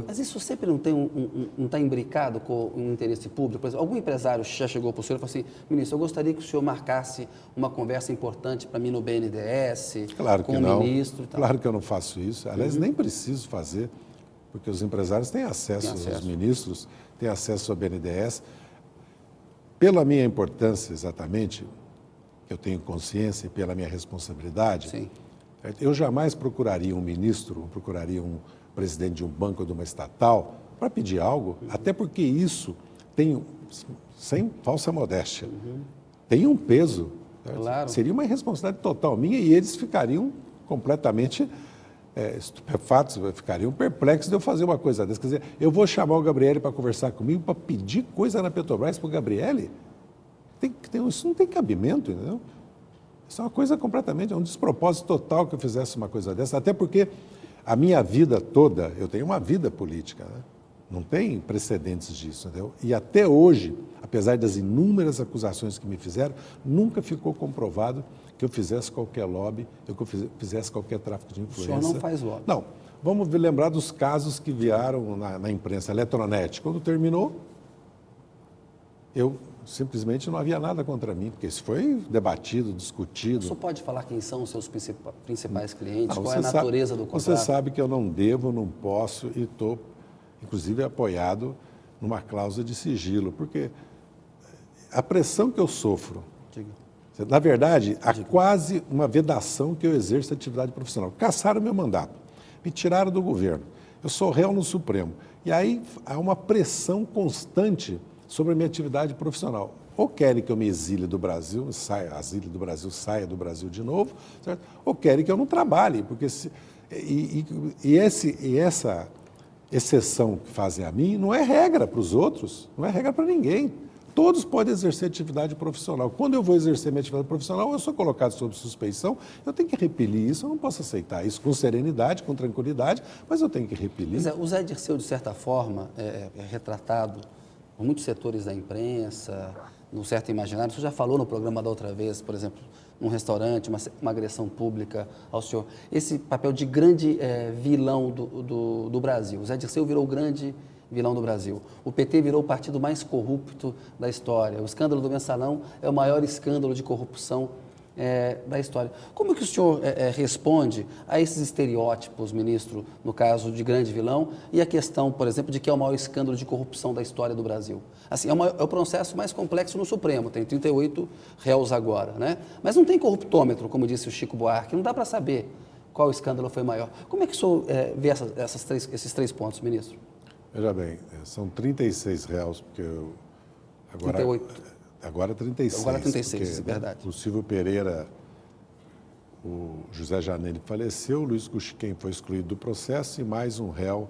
Mas isso sempre não tem não está imbricado com o interesse público? Por exemplo, algum empresário já chegou para o senhor e falou assim, ministro, eu gostaria que o senhor marcasse uma conversa importante para mim no BNDES, Claro com que o não. ministro e tal. Claro que eu não faço isso. Aliás, nem preciso fazer, porque os empresários têm acesso, os ministros têm acesso ao BNDES. Pela minha importância, exatamente, que eu tenho consciência e pela minha responsabilidade, Sim. eu jamais procuraria um ministro, procuraria um presidente de um banco ou de uma estatal para pedir algo, até porque isso tem, sem falsa modéstia, tem um peso. Claro. Seria uma irresponsabilidade total minha e eles ficariam completamente estupefatos, ficariam perplexos de eu fazer uma coisa dessa. Quer dizer, eu vou chamar o Gabriele para conversar comigo, para pedir coisa na Petrobras para o Gabriele? Isso não tem cabimento, entendeu? Isso é uma coisa completamente, é um despropósito total que eu fizesse uma coisa dessa, até porque a minha vida toda, eu tenho uma vida política, né? Não tem precedentes disso, entendeu? E até hoje, apesar das inúmeras acusações que me fizeram, nunca ficou comprovado que eu fizesse qualquer lobby, que eu fizesse qualquer tráfico de influência. O senhor não faz lobby? Não. Vamos lembrar dos casos que vieram na imprensa, Eletronet. Quando terminou, eu simplesmente não havia nada contra mim, porque isso foi debatido, discutido. O senhor pode falar quem são os seus principais clientes? Não, Qual é a natureza do contrato? Você sabe que eu não devo, não posso e estou, inclusive, apoiado numa cláusula de sigilo, porque a pressão que eu sofro, na verdade, há quase uma vedação que eu exerço a atividade profissional. Cassaram meu mandato, me tiraram do governo, eu sou réu no Supremo, e aí há uma pressão constante sobre a minha atividade profissional. Ou querem que eu me exile do Brasil, saia do Brasil de novo, certo? Ou querem que eu não trabalhe, porque essa exceção que fazem a mim não é regra para os outros, não é regra para ninguém. Todos podem exercer atividade profissional. Quando eu vou exercer minha atividade profissional, eu sou colocado sob suspeição, eu tenho que repelir isso, eu não posso aceitar isso com serenidade, com tranquilidade, mas eu tenho que repelir. O Zé Dirceu, de certa forma, é retratado por muitos setores da imprensa, num certo imaginário. O senhor já falou no programa da outra vez, por exemplo, num restaurante, uma agressão pública ao senhor. Esse papel de grande vilão do Brasil. O Zé Dirceu virou o grande vilão do Brasil. O PT virou o partido mais corrupto da história. O escândalo do Mensalão é o maior escândalo de corrupção da história. Como que o senhor responde a esses estereótipos, ministro, no caso de grande vilão, e a questão, por exemplo, de que é o maior escândalo de corrupção da história do Brasil? Assim, é o processo mais complexo no Supremo, tem 38 réus agora, né? Mas não tem corruptômetro, como disse o Chico Buarque, não dá para saber qual escândalo foi maior. Como é que o senhor vê esses três pontos, ministro? Veja bem, são 36 réus, porque agora... 38. Agora 36. Agora 36, porque, é verdade. O Silvio Pereira, o José Janelli faleceu, o Luiz Cuxiquem foi excluído do processo e mais um réu,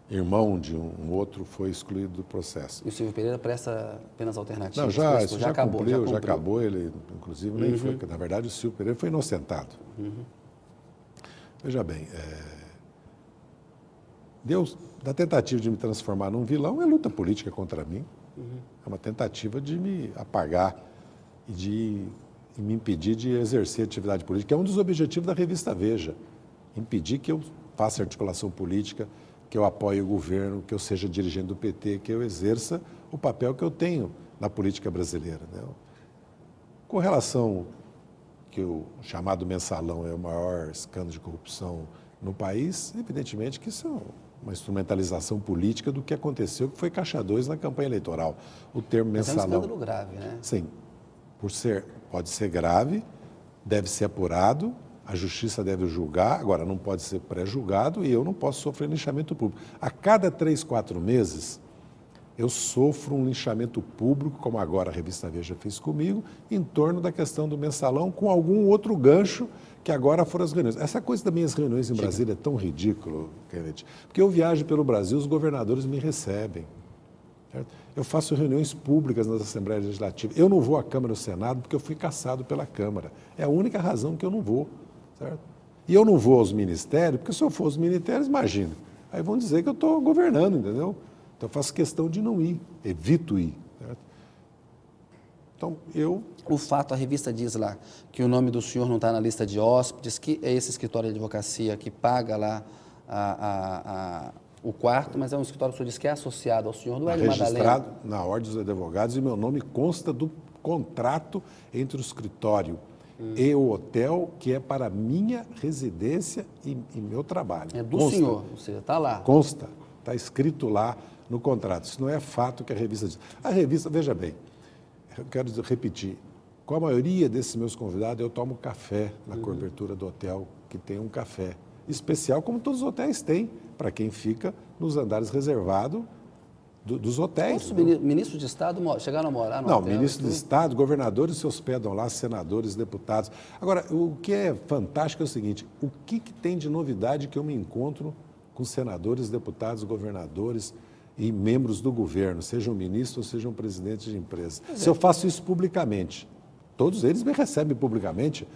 irmão de um outro, foi excluído do processo. E o Silvio Pereira presta penas alternativas? Não, já acabou, já acabou, ele inclusive nem foi, porque na verdade o Silvio Pereira foi inocentado. Veja bem, Deus, da tentativa de me transformar num vilão, é luta política contra mim. É uma tentativa de me apagar e de me impedir de exercer atividade política. É um dos objetivos da revista Veja, impedir que eu faça articulação política, que eu apoie o governo, que eu seja dirigente do PT, que eu exerça o papel que eu tenho na política brasileira, né? Com relação que o chamado Mensalão é o maior escândalo de corrupção no país, evidentemente que isso é uma instrumentalização política do que aconteceu, que foi Caixa 2 na campanha eleitoral. O termo Mensalão... Mas é um escândalo grave, né? Sim. Pode ser grave, deve ser apurado, a justiça deve julgar, agora não pode ser pré-julgado e eu não posso sofrer linchamento público. A cada 3, 4 meses, eu sofro um linchamento público, como agora a revista Veja fez comigo, em torno da questão do Mensalão, com algum outro gancho que agora foram as reuniões. Essa coisa das minhas reuniões em Brasília é tão ridículo, Kenneth, porque eu viajo pelo Brasil, os governadores me recebem. Certo? Eu faço reuniões públicas nas Assembleias Legislativas. Eu não vou à Câmara e ao Senado porque eu fui cassado pela Câmara. É a única razão que eu não vou. Certo? E eu não vou aos ministérios, porque se eu for aos ministérios, imagina, aí vão dizer que eu estou governando, entendeu? Então eu faço questão de não ir, evito ir. Certo? Então, O fato, a revista diz lá que o nome do senhor não está na lista de hóspedes, que é esse escritório de advocacia que paga lá o quarto, mas é um escritório que o senhor disse que é associado ao senhor, do Hélio Madalena. Registrado na Ordem dos Advogados e meu nome consta do contrato entre o escritório e o hotel, que é para minha residência e meu trabalho. É do senhor, ou seja, está lá. Consta, está escrito lá no contrato. Isso não é fato que a revista diz. A revista, veja bem, eu quero repetir, com a maioria desses meus convidados, eu tomo café na cobertura do hotel, que tem um café especial, como todos os hotéis têm, para quem fica nos andares reservados dos hotéis. Os ministros de Estado chegaram a morar no Não, hotel? ministros de Estado, governadores se hospedam lá, senadores, deputados. Agora, o que é fantástico é o seguinte, o que tem de novidade que eu me encontro com senadores, deputados, governadores e membros do governo, sejam ministros ou sejam presidentes de empresas? Se eu faço isso publicamente, todos eles me recebem publicamente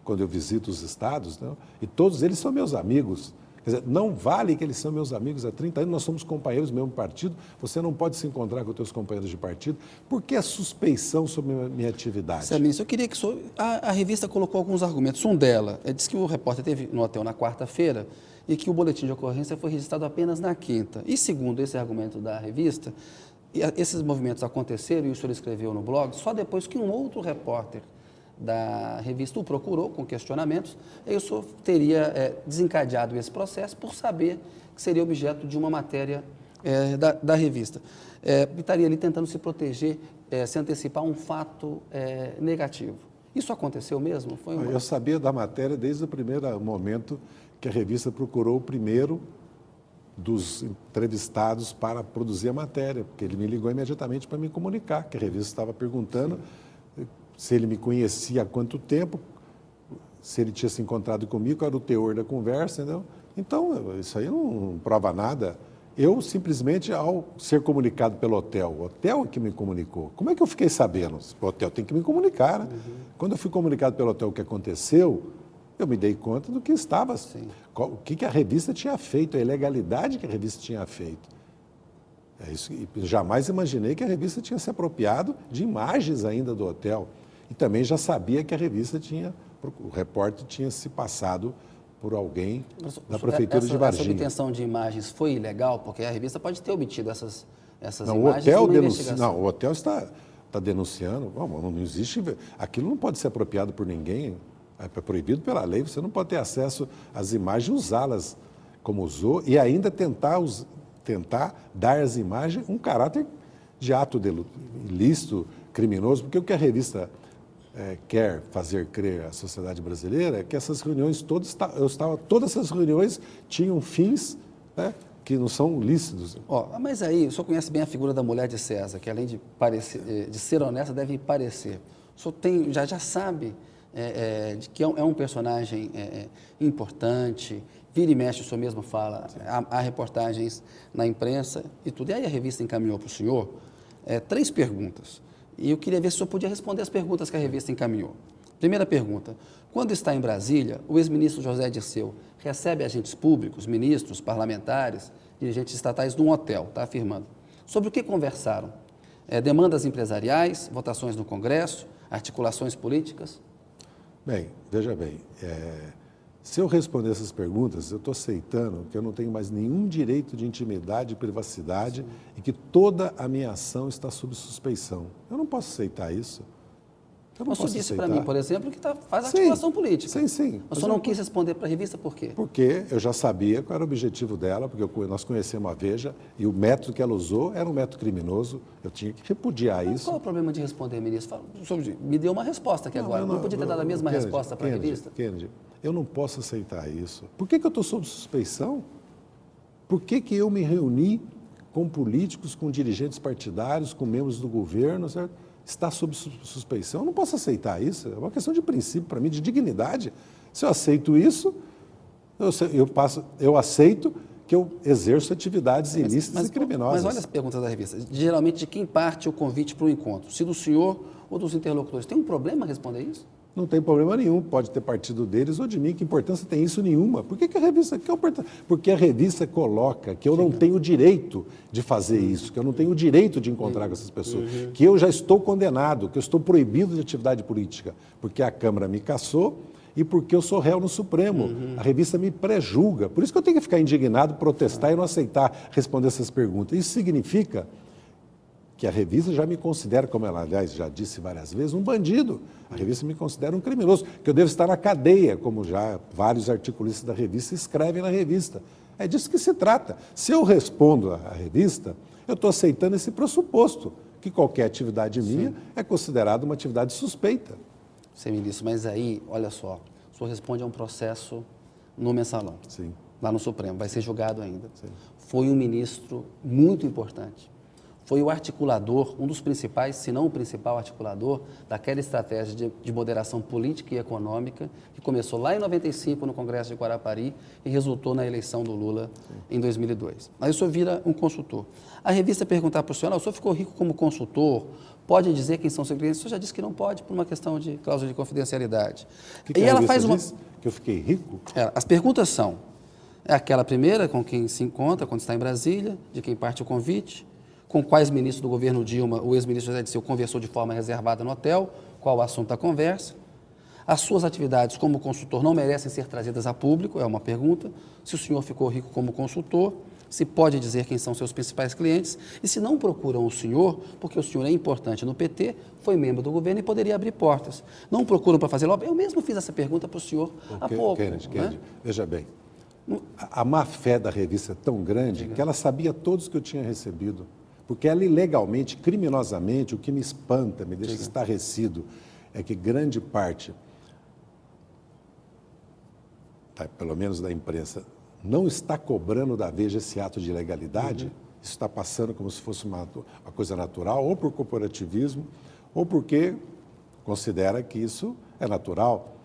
quando eu visito os estados, não? E todos eles são meus amigos. Quer dizer, não vale que eles são meus amigos há 30 anos, nós somos companheiros do mesmo partido, você não pode se encontrar com os seus companheiros de partido. Por que a suspeição sobre a minha atividade? Sr. Ministro, eu queria que a revista colocou alguns argumentos. Um dela, diz que o repórter esteve no hotel na quarta-feira e que o boletim de ocorrência foi registrado apenas na quinta. E segundo esse argumento da revista, esses movimentos aconteceram, e o senhor escreveu no blog, só depois que um outro repórter da revista o procurou com questionamentos, aí o senhor teria desencadeado esse processo por saber que seria objeto de uma matéria da revista. Estaria ali tentando se proteger, se antecipar um fato negativo. Isso aconteceu mesmo? Eu sabia da matéria desde o primeiro momento que a revista procurou o primeiro dos entrevistados para produzir a matéria, porque ele me ligou imediatamente para me comunicar, que a revista estava perguntando se ele me conhecia há quanto tempo, se ele tinha se encontrado comigo, qual era o teor da conversa, entendeu? Então, isso aí não prova nada. Eu, simplesmente, ao ser comunicado pelo hotel, o hotel que me comunicou. Como é que eu fiquei sabendo? O hotel tem que me comunicar, né? Quando eu fui comunicado pelo hotel o que aconteceu, eu me dei conta do que estava, o que a revista tinha feito, a ilegalidade que a revista tinha feito. É isso, e jamais imaginei que a revista tinha se apropriado de imagens ainda do hotel. E também já sabia que a revista o repórter tinha se passado por alguém da prefeitura de Varginha. Essa obtenção de imagens foi ilegal? Porque a revista pode ter obtido essas não, imagens o hotel está denunciando. Não existe. Aquilo não pode ser apropriado por ninguém. É proibido pela lei. Você não pode ter acesso às imagens e usá-las como usou e ainda tentar dar às imagens um caráter de ato ilícito, criminoso, porque o que a revista quer fazer crer à sociedade brasileira é que essas reuniões todas essas reuniões tinham fins, né, que não são lícitos. Mas aí, o senhor conhece bem a figura da mulher de César, que além de ser honesta, deve parecer. O senhor já sabe de que é um personagem importante, vira e mexe, o senhor mesmo fala, há reportagens na imprensa e tudo. E aí a revista encaminhou para o senhor 3 perguntas. E eu queria ver se o senhor podia responder as perguntas que a revista encaminhou. Primeira pergunta, quando está em Brasília, o ex-ministro José Dirceu recebe agentes públicos, ministros, parlamentares, dirigentes estatais num hotel, está afirmando. Sobre o que conversaram? Demandas empresariais, votações no Congresso, articulações políticas? Bem, veja bem, se eu responder essas perguntas, eu estou aceitando que eu não tenho mais nenhum direito de intimidade e privacidade. Sim. E que toda a minha ação está sob suspeição. Eu não posso aceitar isso. O senhor disse para mim, por exemplo, que faz articulação política. Sim. O senhor não quis responder para a revista por quê? Porque eu já sabia qual era o objetivo dela, porque nós conhecemos a Veja e o método que ela usou era um método criminoso. Eu tinha que repudiar isso. Qual é o problema de responder, ministro? O senhor me deu uma resposta aqui agora. Não podia ter dado a mesma resposta para a revista? Kennedy, eu não posso aceitar isso. Por que eu estou sob suspeição? Por que eu me reuni com políticos, com dirigentes partidários, com membros do governo, certo? Está sob suspeição? Eu não posso aceitar isso. É uma questão de princípio para mim, de dignidade. Se eu aceito isso, eu aceito que eu exerço atividades ilícitas e criminosas. Mas olha as perguntas da revista. Geralmente, de quem parte o convite para o encontro? Se do senhor ou dos interlocutores? Tem um problema responder isso? Não tem problema nenhum, pode ter partido deles ou de mim, que importância tem isso nenhuma. Por que a revista... Porque a revista coloca que eu não tenho o direito de fazer isso, que eu não tenho o direito de encontrar com essas pessoas, que eu já estou condenado, que eu estou proibido de atividade política, porque a Câmara me cassou e porque eu sou réu no Supremo. A revista me pré-julga. Por isso que eu tenho que ficar indignado, protestar e não aceitar responder essas perguntas. Isso significa que a revista já me considera, como ela, aliás, já disse várias vezes, um bandido. A revista me considera um criminoso, que eu devo estar na cadeia, como já vários articulistas da revista escrevem na revista. É disso que se trata. Se eu respondo à revista, eu estou aceitando esse pressuposto, que qualquer atividade minha é considerada uma atividade suspeita. Sim, ministro, mas aí, olha só, o senhor responde a um processo no Mensalão, Sim. lá no Supremo, vai ser julgado ainda. Sim. Foi um ministro muito importante. Foi o articulador, um dos principais, se não o principal articulador, daquela estratégia de moderação política e econômica que começou lá em 95 no Congresso de Guarapari e resultou na eleição do Lula em 2002. Aí o senhor vira um consultor. A revista perguntar para o senhor, o senhor ficou rico como consultor, pode dizer quem são seus clientes? O senhor já disse que não pode por uma questão de cláusula de confidencialidade. Que e a ela revista faz uma... diz? Que eu fiquei rico? As perguntas são, é aquela primeira com quem se encontra quando está em Brasília, de quem parte o convite, com quais ministros do governo Dilma o ex-ministro José Dirceu conversou de forma reservada no hotel, qual o assunto da conversa. As suas atividades como consultor não merecem ser trazidas a público, é uma pergunta. Se o senhor ficou rico como consultor, se pode dizer quem são seus principais clientes, e se não procuram o senhor, porque o senhor é importante no PT, foi membro do governo e poderia abrir portas. Não procuram para fazer lobby. Eu mesmo fiz essa pergunta para o senhor há pouco. Kennedy, veja bem, a má-fé da revista é tão grande que ela sabia todos que eu tinha recebido. Porque ela ilegalmente, criminosamente, o que me espanta, me deixa estarrecido, é que grande parte, pelo menos da imprensa, não está cobrando da Veja esse ato de ilegalidade. Isso está passando como se fosse uma coisa natural, ou por corporativismo, ou porque considera que isso é natural.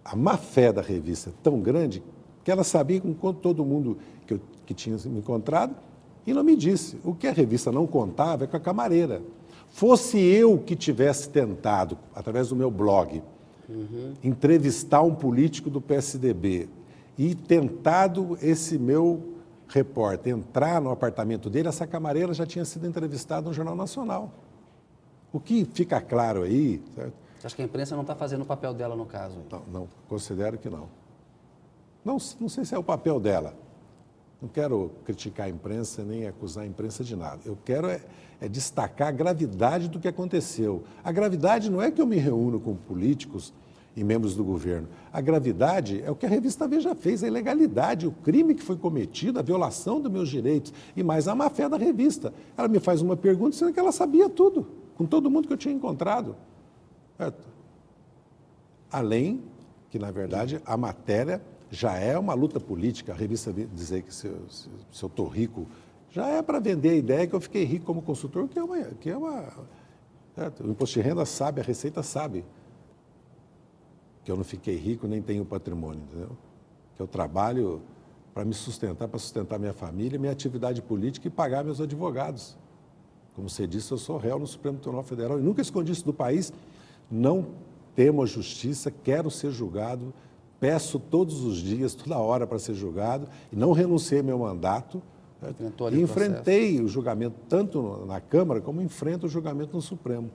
A má-fé da revista é tão grande que ela sabia com todo mundo que tinha me encontrado, e não me disse. O que a revista não contava é com a camareira. Fosse eu que tivesse tentado, através do meu blog, entrevistar um político do PSDB e tentado esse meu repórter entrar no apartamento dele, essa camareira já tinha sido entrevistada no Jornal Nacional. O que fica claro aí... Certo? Você acha que a imprensa não está fazendo o papel dela no caso? Não, considero que não. Não sei se é o papel dela. Não quero criticar a imprensa nem acusar a imprensa de nada. Eu quero é destacar a gravidade do que aconteceu. A gravidade não é que eu me reúno com políticos e membros do governo. A gravidade é o que a revista Veja fez, a ilegalidade, o crime que foi cometido, a violação dos meus direitos e mais a má-fé da revista. Ela me faz uma pergunta sendo que ela sabia tudo, com todo mundo que eu tinha encontrado. Certo? Além que, na verdade, a matéria já é uma luta política. A revista dizer que se eu estou rico, já é para vender a ideia que eu fiquei rico como consultor, que é uma certo? O imposto de renda sabe, a Receita sabe que eu não fiquei rico nem tenho patrimônio, entendeu? Que eu trabalho para me sustentar, para sustentar minha família, minha atividade política e pagar meus advogados. Como você disse, eu sou réu no Supremo Tribunal Federal e nunca escondi isso do país. Não temo a justiça, quero ser julgado, peço todos os dias, toda hora para ser julgado e não renunciei ao meu mandato. E enfrentei o julgamento tanto na Câmara como enfrento o julgamento no Supremo.